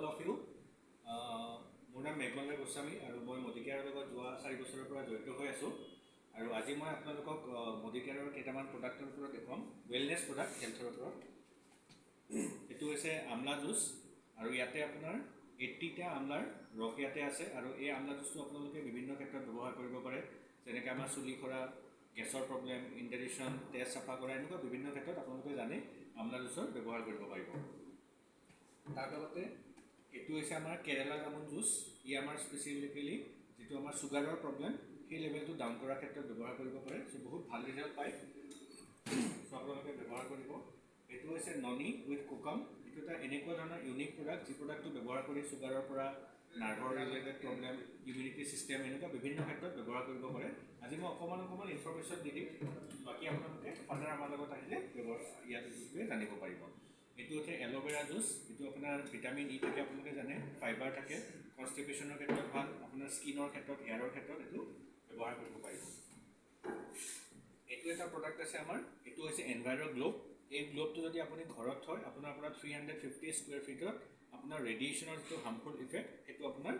all of you. মোৰ নাম মেঘমল্ল গোস্বামী আৰু মই মডিকেয়াৰৰ লগত যোৱা 4 বছৰৰ পৰা জড়িত হৈ আছোঁ আৰু আজি মই আপোনালোকক মডিকেয়াৰৰ কেইটামান প্ৰডাক্টৰ ওপৰত দেখুৱাম ৱেলনেছ প্ৰডাক্ট হেল্থৰ ওপৰত। এইটো হৈছে আমলা জুচ আৰু ইয়াতে আপোনাৰ 80টা আমলাৰ ৰস ইয়াতে আছে আৰু এই আমলা জুচটো আপোনালোকে বিভিন্ন ক্ষেত্ৰত ব্যৱহাৰ কৰিব পাৰে, যেনেকৈ আমাৰ চুলি সৰা, গেছৰ প্ৰব্লেম, ইনডাইজেশ্যন, তেজ চাফা কৰা, এনেকুৱা বিভিন্ন ক্ষেত্ৰত আপোনালোকে জানে আমলা জুচৰ ব্যৱহাৰ কৰিব পাৰিব। তাৰ লগতে এইটো হৈছে আমাৰ কেৰেলা জামুন জুচ। ই আমাৰ স্পেচিফিকেলি যিটো আমাৰ চুগাৰৰ প্ৰব্লেম সেই লেভেলটো ডাউন কৰাৰ ক্ষেত্ৰত ব্যৱহাৰ কৰিব পাৰে। চ' বহুত ভাল ৰিজাল্ট পায়, চ' আপোনালোকে ব্যৱহাৰ কৰিব। এইটো হৈছে ননি উইথ কোকাম। এইটো এটা এনেকুৱা ধৰণৰ ইউনিক প্ৰডাক্ট যি প্ৰডাক্টটো ব্যৱহাৰ কৰি চুগাৰৰ পৰা নাৰ্ভৰ ৰিলেটেড প্ৰব্লেম, ইমিউনিটি ছিষ্টেম, এনেকুৱা বিভিন্ন ক্ষেত্ৰত ব্যৱহাৰ কৰিব পাৰে। আজি মই অকণমান ইনফৰমেশ্যন দি দিম, বাকী আপোনালোকে ফাৰ্ডাৰ আমাৰ লগত আহিলে ইয়াত বিষয়ে জানিব পাৰিব। এইটো হৈছে এল'ভেৰা জুচ। এইটো আপোনাৰ ভিটামিন ই থাকে, আপোনালোকে জানে, ফাইবাৰ থাকে, কনষ্টিপেশ্যনৰ ক্ষেত্ৰত ভাল, আপোনাৰ স্কিনৰ ক্ষেত্ৰত, হেয়াৰৰ ক্ষেত্ৰত এইটো ব্যৱহাৰ কৰিব পাৰিব। এইটো এটা প্ৰডাক্ট আছে আমাৰ, এইটো হৈছে এনভাইৰ গ্লোব। এই গ্লোবটো যদি আপুনি ঘৰত থয়, আপোনাৰ 350 স্কুৱেৰ ফিটত আপোনাৰ ৰেডিয়েশ্যনৰ যিটো হাৰ্মফুল ইফেক্ট সেইটো আপোনাৰ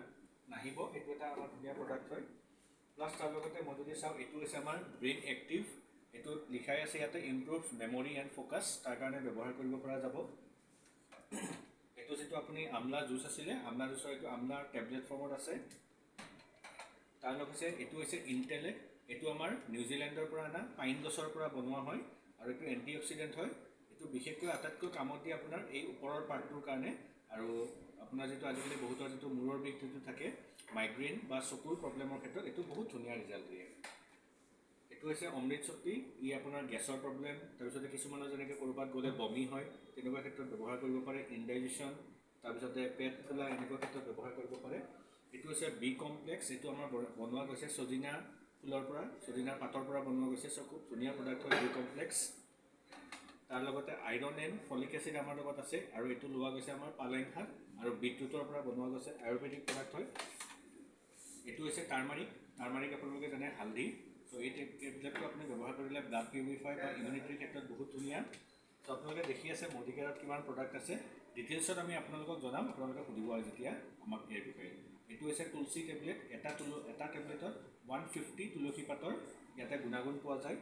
নাহিব। এইটো এটা আমাৰ ধুনীয়া প্ৰডাক্ট হয়। প্লাছ তাৰ লগতে মই যদি চাওঁ, এইটো হৈছে আমাৰ ব্ৰেইন এক্টিভ। এইটো লিখাই আছে ইয়াতে ইম্প্ৰুভ মেমৰি এণ্ড ফ'কাছ, তাৰ কাৰণে ব্যৱহাৰ কৰিব পৰা যাব। এইটো যিটো আপুনি আমলা জুচ আছিলে, আমলা জুচৰ এইটো আমলা টেবলেট ফৰ্মত আছে। তাৰ লগতে এইটো হৈছে ইণ্টেলেক্ট। এইটো আমাৰ নিউজিলেণ্ডৰ পৰা অনা পাইন গছৰ পৰা বনোৱা হয় আৰু এইটো এণ্টি অক্সিডেণ্ট হয়। এইটো বিশেষকৈ আটাইতকৈ কামত দিয়ে আপোনাৰ এই ওপৰৰ পাৰ্টটোৰ কাৰণে, আৰু আপোনাৰ যিটো আজিকালি বহুতৰ যিটো মূৰৰ বিষ যিটো থাকে, মাইগ্ৰেইন বা চকুৰ প্ৰব্লেমৰ ক্ষেত্ৰত এইটো বহুত ধুনীয়া ৰিজাল্ট দিয়ে। এইটো হৈছে অমৃত শক্তি। ই আপোনাৰ গেছৰ প্ৰব্লেম, তাৰপিছতে কিছুমানৰ যেনেকৈ ক'ৰবাত গ'লে বমি হয়, তেনেকুৱা ক্ষেত্ৰত ব্যৱহাৰ কৰিব পাৰে। ইনডাইজেশ্যন, তাৰপিছতে পেট ফুলা, এনেকুৱা ক্ষেত্ৰত ব্যৱহাৰ কৰিব পাৰে। এইটো হৈছে বি কমপ্লেক্স। এইটো আমাৰ বনোৱা গৈছে ছজিনা ফুলৰ পৰা, ছজিনাৰ পাতৰ পৰা বনোৱা গৈছে। চ' খুব ধুনীয়া প্ৰডাক্ট হয় বি কমপ্লেক্স। তাৰ লগতে আইৰণ এণ্ড ফলিক এচিড আমাৰ লগত আছে, আৰু এইটো লোৱা গৈছে আমাৰ পালেং শাক আৰু বিটৰুটৰ পৰা বনোৱা গৈছে, আয়ুৰ্বেদিক প্ৰডাক্ট হয়। এইটো হৈছে টাৰ্মাৰিক। টাৰ্মাৰিক আপোনালোকে জানে হালধি। চ' এই টেবলেটটো আপুনি ব্যৱহাৰ কৰিলে ব্লাড পিউৰিফাই বা ইমিউনিটিৰ ক্ষেত্ৰত বহুত ধুনীয়া। চ' আপোনালোকে দেখি আছে মডিকেয়াৰত কিমান প্ৰডাক্ট আছে। ডিটেইলছত আমি আপোনালোকক জনাম, আপোনালোকে সুধিব আৰু যেতিয়া আমাক ইয়াৰ বিষয়ে। এইটো হৈছে তুলসী টেবলেট। এটা টেবলেটত 150 তুলসী পাতৰ ইয়াতে গুণাগুণ পোৱা যায়।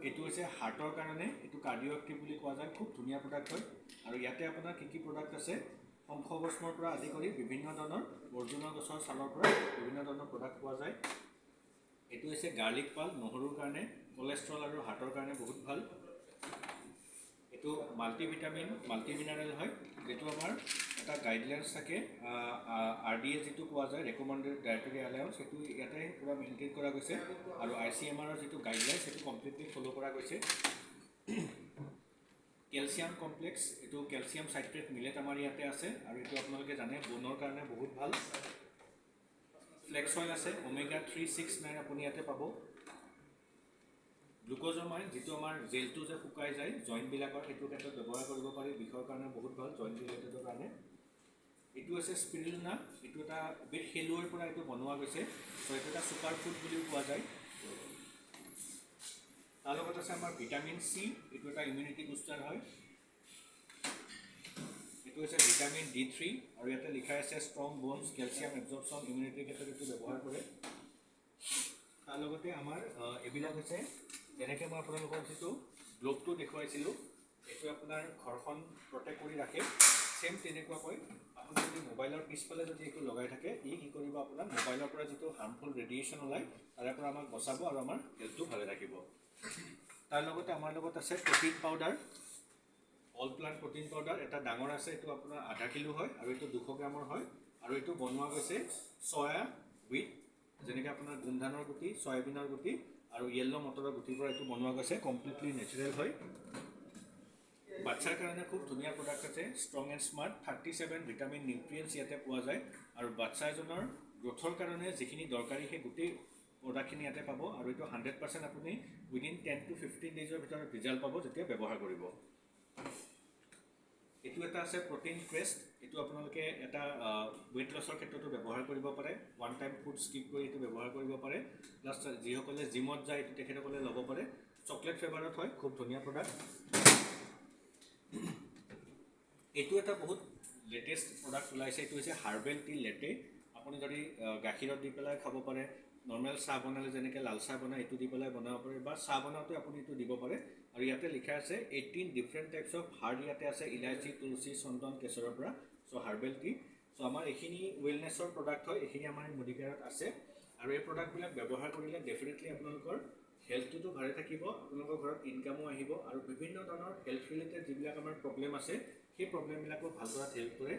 এইটো হৈছে হাৰ্টৰ কাৰণে, এইটো কাৰ্ডিঅ' এক্টিভ বুলি কোৱা যায়। খুব ধুনীয়া প্ৰডাক্ট হয়। আৰু ইয়াতে আপোনাৰ কি প্ৰডাক্ট আছে, শংখভস্মৰ পৰা আদি কৰি বিভিন্ন ধৰণৰ অৰ্জুনৰ গছৰ ছালৰ পৰা বিভিন্ন ধৰণৰ প্ৰডাক্ট পোৱা যায়। এইটো হৈছে গাৰ্লিক পাল, নহৰুৰ কাৰণে, কলেষ্ট্ৰল আৰু হাৰ্টৰ কাৰণে বহুত ভাল। এইটো মাল্টিভিটামিন, মাল্টিমিনাৰেল হয়। যিটো আমাৰ এটা গাইডলাইন্স থাকে, RDA যিটো কোৱা যায়, ৰেকমেণ্ডেড ডায়েটৰী এলাউন্স, সেইটো ইয়াতে পূৰা মেইনটেইন কৰা গৈছে। আৰু ICMRৰ যিটো গাইডলাইন্স সেইটো কমপ্লিটলি ফ'ল' কৰা গৈছে। কেলছিয়াম কমপ্লেক্স, এইটো কেলছিয়াম চাইট্ৰেট মিলেট আমাৰ ইয়াতে আছে, আৰু এইটো আপোনালোকে জানে বনৰ কাৰণে বহুত ভাল। ফ্লেক্স অইল আছে, ওমেগা 369 আপুনি ইয়াতে পাব। গ্লুক'জমাইন, যিটো আমাৰ জেলটো যে শুকাই যায় জইণ্টবিলাকৰ, সেইটো ক্ষেত্ৰত ব্যৱহাৰ কৰিব পাৰি, বিষৰ কাৰণে বহুত ভাল, জইণ্ট ৰিলেটেডৰ কাৰণে। এইটো হৈছে স্পিৰুলিনা। এইটো এটা বিট শেলুৱৈৰ পৰা এইটো বনোৱা গৈছে। চ' এইটো এটা ছুপাৰ ফুড বুলিও কোৱা যায়। তাৰ লগত আছে আমাৰ ভিটামিন চি। এইটো এটা ইমিউনিটি বুষ্টাৰ হয়। এইটো হৈছে ভিটামিন D3, আৰু ইয়াতে লিখা আছে ষ্ট্ৰং বনছ, কেলছিয়াম এবজৰ্পশ্যন, ইমিউনিটিৰ ক্ষেত্ৰত এইটো ব্যৱহাৰ কৰে। তাৰ লগতে আমাৰ এইবিলাক হৈছে, যেনেকৈ মই আপোনালোকক যিটো গ্লোবটো দেখুৱাইছিলোঁ, এইটো আপোনাৰ ঘৰখন প্ৰটেক্ট কৰি ৰাখে। ছেম তেনেকুৱাকৈ আপুনি যদি মোবাইলৰ পিছফালে যদি এইটো লগাই থাকে, ই কি কৰিব, আপোনাৰ মোবাইলৰ পৰা যিটো হাৰ্মফুল ৰেডিয়েশ্যন ওলায় তাৰে পৰা আমাক বচাব আৰু আমাৰ হেল্থটো ভালে ৰাখিব। তাৰ লগতে আমাৰ লগত আছে protein powder, all plant protein powder. এটা ডাঙৰ আছে, এইটো আপোনাৰ আধা কিলো হয়, আৰু এইটো 200 গ্ৰামৰ হয়। আৰু এইটো বনোৱা গৈছে চয়া উইথ, যেনেকৈ আপোনাৰ গোমধানৰ গুটি, চয়াবিনৰ গুটি আৰু য়েল্ল' মটৰৰ গুটিৰ পৰা এইটো বনোৱা গৈছে। কমপ্লিটলি নেচাৰেল হয়। বাচ্ছাৰ কাৰণে খুব ধুনীয়া প্ৰডাক্ট আছে, strong and smart. 37 vitamin nutrients ইয়াতে পোৱা যায়, আৰু বাচ্ছা এজনৰ গ্ৰ'থৰ কাৰণে যিখিনি দৰকাৰী সেই গোটেই প্ৰডাক্টখিনি ইয়াতে পাব। আৰু এইটো 100% আপুনি উইদিন 10 to 15 ডেইজৰ ভিতৰত ৰিজাল্ট পাব যেতিয়া ব্যৱহাৰ কৰিব। এইটো এটা আছে প্ৰটিন ক্ৰেষ্ট। এইটো আপোনালোকে এটা ৱেইট লছৰ ক্ষেত্ৰতো ব্যৱহাৰ কৰিব পাৰে। ওৱান টাইম ফুড স্কিপ কৰি এইটো ব্যৱহাৰ কৰিব পাৰে। প্লাছ যিসকলে জিমত যায় এইটো তেখেতসকলে ল'ব পাৰে। চকলেট ফ্লেভাৰত হয়, খুব ধুনীয়া প্ৰডাক্ট। এইটো এটা বহুত লেটেষ্ট প্ৰডাক্ট ওলাইছে এইটো হৈছে হাৰ্বেল টি লেটে আপুনি যদি গাখীৰত দি পেলাই খাব পাৰে নৰ্মেল চাহ বনালে যেনেকৈ লাল চাহ বনায় এইটো দি পেলাই বনাব পাৰে বা চাহ বনাওঁতে আপুনি এইটো দিব পাৰে আৰু ইয়াতে লিখা আছে 18 ডিফাৰেণ্ট টাইপছ অফ হাৰ্ড ইয়াতে আছে ইলাইচি তুলসী চন্দন কেশৰৰ পৰা চ' হাৰ্বেল টি চ' আমাৰ এইখিনি ৱেলনেছৰ প্ৰডাক্ট হয় এইখিনি আমাৰ মেডিকেয়াৰত আছে আৰু এই প্ৰডাক্টবিলাক ব্যৱহাৰ কৰিলে ডেফিনেটলি আপোনালোকৰ হেল্থটোতো ভালে থাকিব আপোনালোকৰ ঘৰত ইনকামো আহিব আৰু বিভিন্ন ধৰণৰ হেল্থ ৰিলেটেড যিবিলাক আমাৰ প্ৰব্লেম আছে সেই প্ৰব্লেমবিলাকো ভাল কৰাত হেল্প কৰে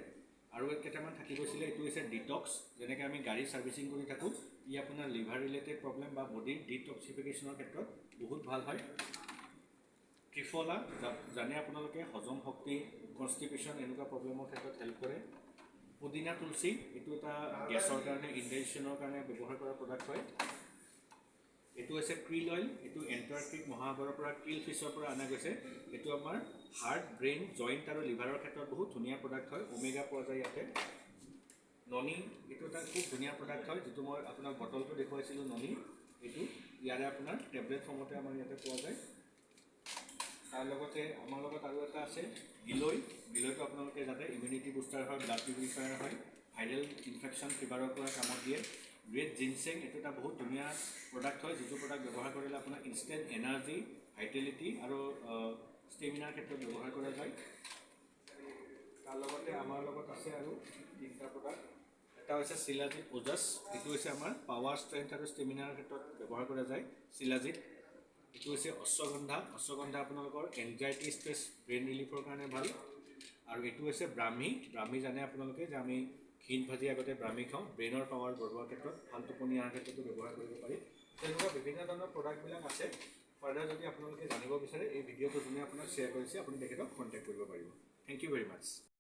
আৰু কেইটামান থাকি গৈছিলে এইটো হৈছে ডিটক্স যেনেকৈ আমি গাড়ী ছাৰ্ভিচিং কৰি থাকোঁ ই আপোনাৰ লিভাৰ ৰিলেটেড প্ৰব্লেম বা বডিৰ ডিটক্সিফিকেশ্যনৰ ক্ষেত্ৰত বহুত ভাল হয় ত্ৰিফলা জানে আপোনালোকে হজম শক্তি কনষ্টিপেশ্যন এনেকুৱা প্ৰব্লেমৰ ক্ষেত্ৰত হেল্প কৰে পুদিনা তুলসী এইটো এটা গেছৰ কাৰণে ইনডাইজেশ্যনৰ কাৰণে ব্যৱহাৰ কৰা প্ৰডাক্ট হয় এইটো হৈছে ক্ৰিল অইল এইটো এণ্টাৰ্কটিক মহাসাগৰৰ পৰা ক্ৰিল ফিছৰ পৰা অনা গৈছে এইটো আমাৰ হাৰ্ট ব্ৰেইন জইণ্ট আৰু লিভাৰৰ ক্ষেত্ৰত বহুত ধুনীয়া প্ৰডাক্ট হয় ওমেগা পোৱা যায় ইয়াতে ননি এইটো এটা খুব ধুনীয়া প্ৰডাক্ট হয় যিটো মই আপোনাক বটলটো দেখুৱাইছিলোঁ ননি এইটো ইয়াৰে আপোনাৰ টেবলেট ফৰ্মতে আমাৰ ইয়াতে পোৱা যায় তাৰ লগতে আমাৰ লগত আৰু এটা আছে গিলৈটো আপোনালোকে যাতে ইমিউনিটি বুষ্টাৰ হয় ব্লাড পিউৰিফায়াৰ হয় ভাইৰেল ইনফেকশ্যন ফিভাৰৰ পৰা কামত দিয়ে ৰেড জিনচেং এইটো এটা বহুত ধুনীয়া প্ৰডাক্ট হয় যিটো প্ৰডাক্ট ব্যৱহাৰ কৰিলে আপোনাৰ ইনষ্টেণ্ট এনাৰ্জি ভাইটেলিটি আৰু ষ্টেমিনাৰ ক্ষেত্ৰত ব্যৱহাৰ কৰা যায় তাৰ লগতে আমাৰ লগত আছে আৰু তিনিটা প্ৰডাক্ট এটা হৈছে শিলাজিৎ ওজাছ এইটো হৈছে আমাৰ পাৱাৰ ষ্ট্ৰেংথ আৰু ষ্টেমিনাৰ ক্ষেত্ৰত ব্যৱহাৰ কৰা যায় শিলাজিৎ এইটো হৈছে অশ্বগন্ধা আপোনালোকৰ এনজাইটি ষ্ট্ৰেছ ব্ৰেইন ৰিলিফৰ কাৰণে ভাল আৰু এইটো হৈছে ব্ৰাহ্মী জানে আপোনালোকে যে আমি ঘিন ভাজি আগতে ব্ৰাহ্মী খাওঁ ব্ৰেইনৰ পাৱাৰ বঢ়োৱাৰ ক্ষেত্ৰত ভাল টোপনি অহাৰ ক্ষেত্ৰতো ব্যৱহাৰ কৰিব পাৰি তেনেকুৱা বিভিন্ন ধৰণৰ প্ৰডাক্টবিলাক আছে ফাৰ্ডাৰ যদি আপোনালোকে জানিব বিচাৰে এই ভিডিঅ'টো যোনে আপোনাক শ্বেয়াৰ কৰিছে আপুনি তেখেতক কণ্টেক্ট কৰিব পাৰিব থেংক ইউ ভেৰি মাছ